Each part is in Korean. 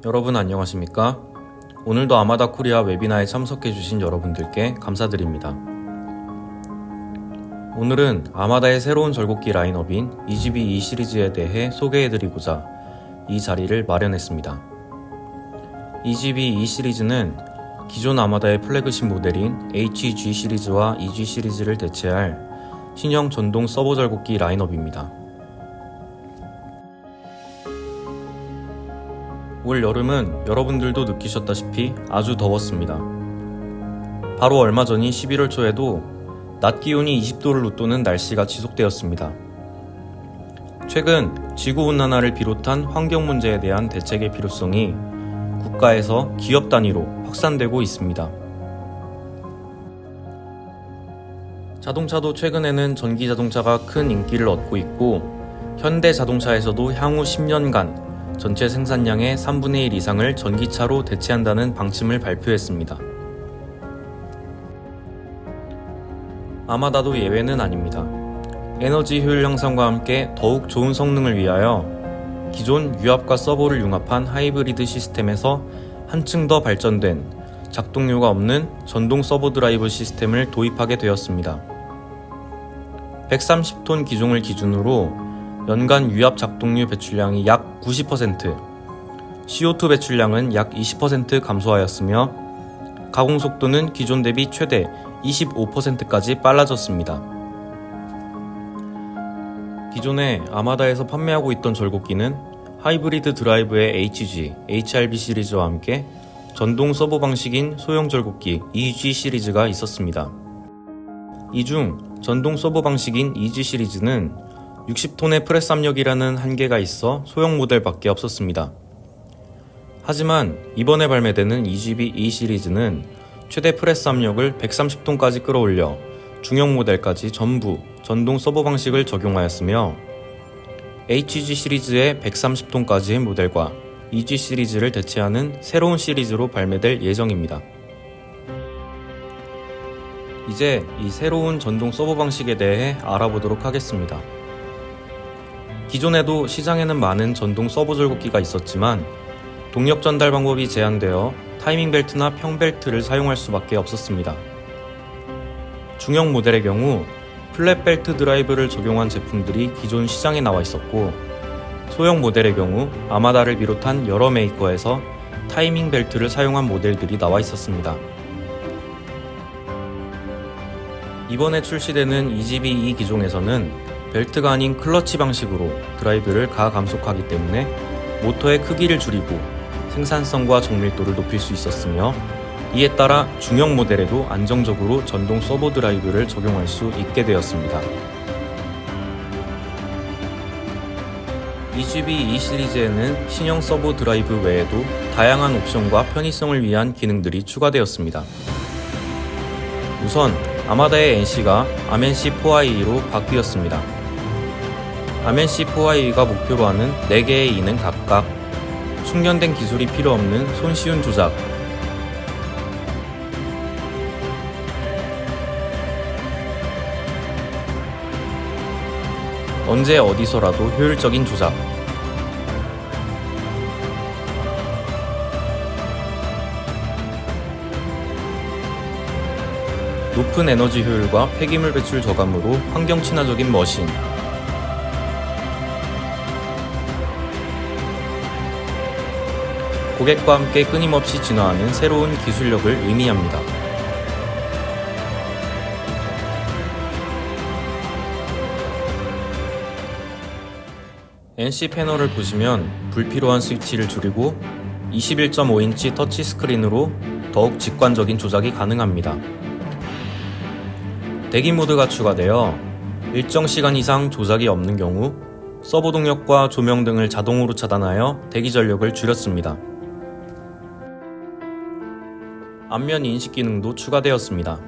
여러분 안녕하십니까? 오늘도 아마다 코리아 웨비나에 참석해주신 여러분들께 감사드립니다. 오늘은 아마다의 새로운 절곡기 라인업인 EGB-E 시리즈에 대해 소개해드리고자 이 자리를 마련했습니다. EGB-E 시리즈는 기존 아마다의 플래그십 모델인 HG 시리즈와 EG 시리즈를 대체할 신형 전동 서버 절곡기 라인업입니다. 올 여름은 여러분들도 느끼셨다시피 아주 더웠습니다. 바로 얼마 전인 11월 초에도 낮 기온이 20도를 웃도는 날씨가 지속되었습니다. 최근 지구온난화를 비롯한 환경 문제에 대한 대책의 필요성이 국가에서 기업 단위로 확산되고 있습니다. 자동차도 최근에는 전기 자동차가 큰 인기를 얻고 있고, 현대 자동차에서도 향후 10년간 전체 생산량의 3분의 1 이상을 전기차로 대체한다는 방침을 발표했습니다. 아마다도 예외는 아닙니다. 에너지 효율 향상과 함께 더욱 좋은 성능을 위하여 기존 유압과 서버를 융합한 하이브리드 시스템에서 한층 더 발전된 작동료가 없는 전동 서버 드라이브 시스템을 도입하게 되었습니다. 130톤 기종을 기준으로 연간 유압 작동류 배출량이 약 90%, CO2 배출량은 약 20% 감소하였으며 가공 속도는 기존 대비 최대 25%까지 빨라졌습니다. 기존에 아마다에서 판매하고 있던 절곡기는 하이브리드 드라이브의 HG, HRB 시리즈와 함께 전동 서버 방식인 소형 절곡기 EG 시리즈가 있었습니다. 이 중 전동 서버 방식인 EG 시리즈는 60톤의 프레스 압력이라는 한계가 있어 소형 모델밖에 없었습니다. 하지만 이번에 발매되는 EGB-E 시리즈는 최대 프레스 압력을 130톤까지 끌어올려 중형 모델까지 전부 전동 서버 방식을 적용하였으며 HG 시리즈의 130톤까지의 모델과 EG 시리즈를 대체하는 새로운 시리즈로 발매될 예정입니다. 이제 이 새로운 전동 서버 방식에 대해 알아보도록 하겠습니다. 기존에도 시장에는 많은 전동 서버 절곡기가 있었지만 동력 전달 방법이 제한되어 타이밍 벨트나 평 벨트를 사용할 수밖에 없었습니다. 중형 모델의 경우 플랫 벨트 드라이브를 적용한 제품들이 기존 시장에 나와 있었고, 소형 모델의 경우 아마다를 비롯한 여러 메이커에서 타이밍 벨트를 사용한 모델들이 나와 있었습니다. 이번에 출시되는 EGB-E 기종에서는 벨트가 아닌 클러치 방식으로 드라이브를 가감속하기 때문에 모터의 크기를 줄이고 생산성과 정밀도를 높일 수 있었으며, 이에 따라 중형 모델에도 안정적으로 전동 서버 드라이브를 적용할 수 있게 되었습니다. EGB-E 시리즈에는 신형 서버 드라이브 외에도 다양한 옵션과 편의성을 위한 기능들이 추가되었습니다. 우선 아마다의 NC가 아멘C4i로 바뀌었습니다. 아멘C4i가 목표로 하는 4개의 E는 각각 숙련된 기술이 필요 없는 손쉬운 조작, 언제 어디서라도 효율적인 조작, 높은 에너지 효율과 폐기물 배출 저감으로 환경 친화적인 머신, 고객과 함께 끊임없이 진화하는 새로운 기술력을 의미합니다. NC 패널을 보시면 불필요한 스위치를 줄이고 21.5인치 터치스크린으로 더욱 직관적인 조작이 가능합니다. 대기 모드가 추가되어 일정 시간 이상 조작이 없는 경우 서버 동력과 조명 등을 자동으로 차단하여 대기 전력을 줄였습니다. 안면 인식 기능도 추가되었습니다.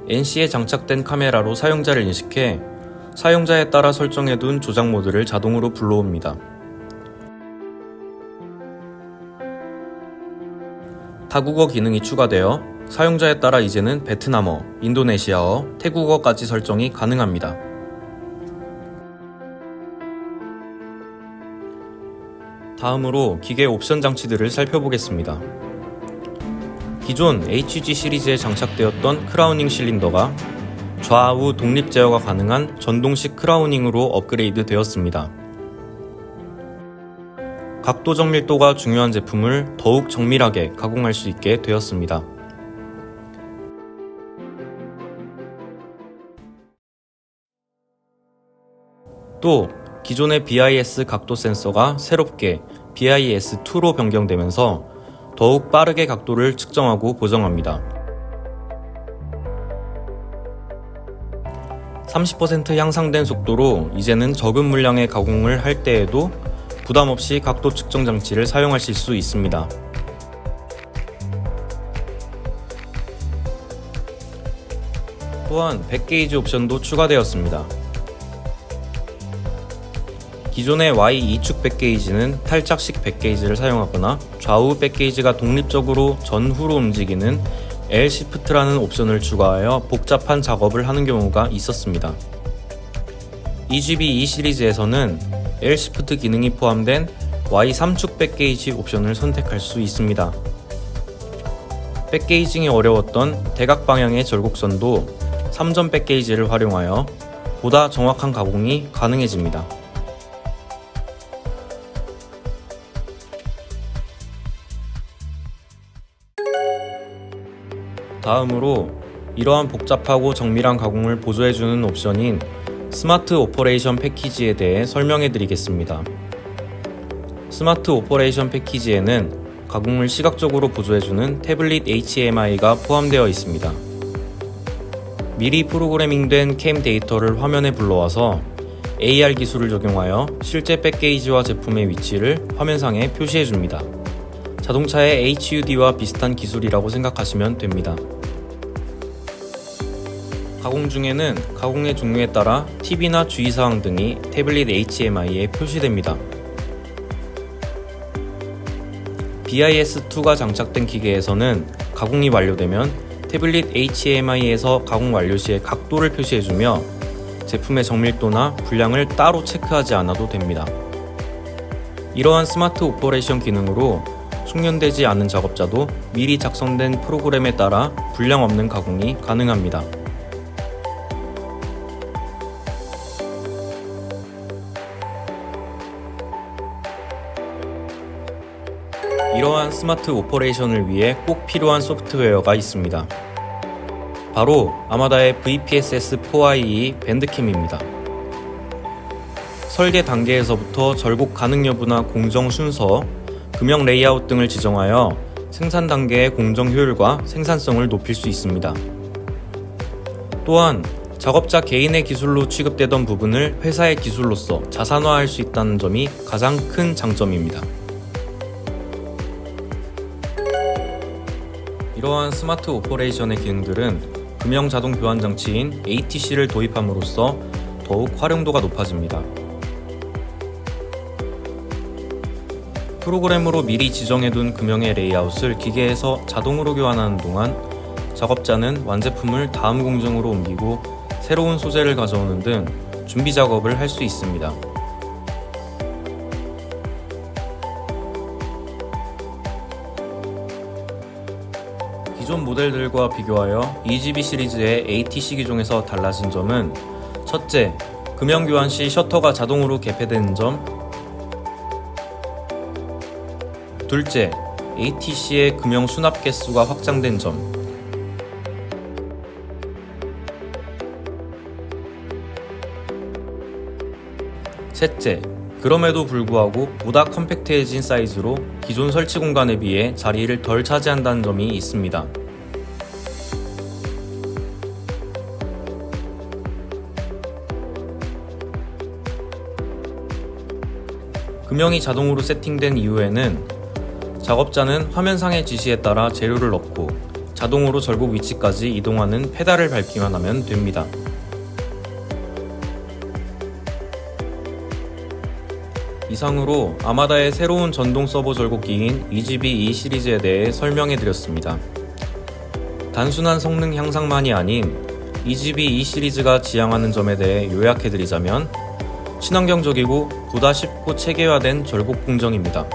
NC에 장착된 카메라로 사용자를 인식해 사용자에 따라 설정해둔 조작 모드를 자동으로 불러옵니다. 다국어 기능이 추가되어 사용자에 따라 이제는 베트남어, 인도네시아어, 태국어까지 설정이 가능합니다. 다음으로 기계 옵션 장치들을 살펴보겠습니다. 기존 HG 시리즈에 장착되었던 크라우닝 실린더가 좌우 독립 제어가 가능한 전동식 크라우닝으로 업그레이드 되었습니다. 각도 정밀도가 중요한 제품을 더욱 정밀하게 가공할 수 있게 되었습니다. 또 기존의 BIS 각도 센서가 새롭게 BIS2로 변경되면서 더욱 빠르게 각도를 측정하고 보정합니다. 30% 향상된 속도로 이제는 적은 물량의 가공을 할 때에도 부담 없이 각도 측정 장치를 사용하실 수 있습니다. 또한 백게이지 옵션도 추가되었습니다. 기존의 Y 2축 백게이지는 탈착식 백게이지를 사용하거나 좌우 백게이지가 독립적으로 전후로 움직이는 L 시프트라는 옵션을 추가하여 복잡한 작업을 하는 경우가 있었습니다. EGB-E 시리즈에서는 L 시프트 기능이 포함된 Y 3축 백게이지 옵션을 선택할 수 있습니다. 백게이징이 어려웠던 대각 방향의 절곡선도 3점 백게이지를 활용하여 보다 정확한 가공이 가능해집니다. 다음으로 이러한 복잡하고 정밀한 가공을 보조해주는 옵션인 스마트 오퍼레이션 패키지에 대해 설명해 드리겠습니다. 스마트 오퍼레이션 패키지에는 가공을 시각적으로 보조해주는 태블릿 HMI가 포함되어 있습니다. 미리 프로그래밍된 캠 데이터를 화면에 불러와서 AR 기술을 적용하여 실제 백게이지와 제품의 위치를 화면상에 표시해줍니다. 자동차의 HUD와 비슷한 기술이라고 생각하시면 됩니다. 가공 중에는 가공의 종류에 따라 팁이나 주의사항 등이 태블릿 HMI에 표시됩니다. BIS2가 장착된 기계에서는 가공이 완료되면 태블릿 HMI에서 가공 완료 시의 각도를 표시해주며 제품의 정밀도나 분량을 따로 체크하지 않아도 됩니다. 이러한 스마트 오퍼레이션 기능으로 숙련되지 않은 작업자도 미리 작성된 프로그램에 따라 분량 없는 가공이 가능합니다. 이러한 스마트 오퍼레이션을 위해 꼭 필요한 소프트웨어가 있습니다. 바로 아마다의 VPSS4IE 밴드캠입니다. 설계 단계에서부터 절곡 가능 여부나 공정 순서, 금형 레이아웃 등을 지정하여 생산 단계의 공정 효율과 생산성을 높일 수 있습니다. 또한 작업자 개인의 기술로 취급되던 부분을 회사의 기술로서 자산화할 수 있다는 점이 가장 큰 장점입니다. 이러한 스마트 오퍼레이션의 기능들은 금형 자동 교환 장치인 ATC를 도입함으로써 더욱 활용도가 높아집니다. 프로그램으로 미리 지정해둔 금형의 레이아웃을 기계에서 자동으로 교환하는 동안 작업자는 완제품을 다음 공정으로 옮기고 새로운 소재를 가져오는 등 준비 작업을 할 수 있습니다. 기존 모델들과 비교하여 EGB 시리즈의 ATC 기종에서 달라진 점은 첫째, 금형 교환 시 셔터가 자동으로 개폐되는 점. 둘째, ATC의 금형 수납 개수가 확장된 점. 셋째, 그럼에도 불구하고 보다 컴팩트해진 사이즈로 기존 설치 공간에 비해 자리를 덜 차지한다는 점이 있습니다. 금형이 자동으로 세팅된 이후에는 작업자는 화면상의 지시에 따라 재료를 넣고 자동으로 절곡 위치까지 이동하는 페달을 밟기만 하면 됩니다. 이상으로 아마다의 새로운 전동 서버 절곡기인 EGB-E 시리즈에 대해 설명해 드렸습니다. 단순한 성능 향상만이 아닌 EGB-E 시리즈가 지향하는 점에 대해 요약해 드리자면 친환경적이고 보다 쉽고 체계화된 절곡 공정입니다.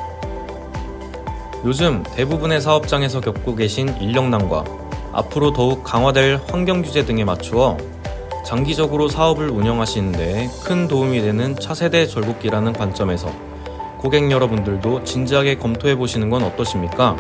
요즘 대부분의 사업장에서 겪고 계신 인력난과 앞으로 더욱 강화될 환경규제 등에 맞추어 장기적으로 사업을 운영하시는 데 큰 도움이 되는 차세대 절곡기라는 관점에서 고객 여러분들도 진지하게 검토해 보시는 건 어떠십니까?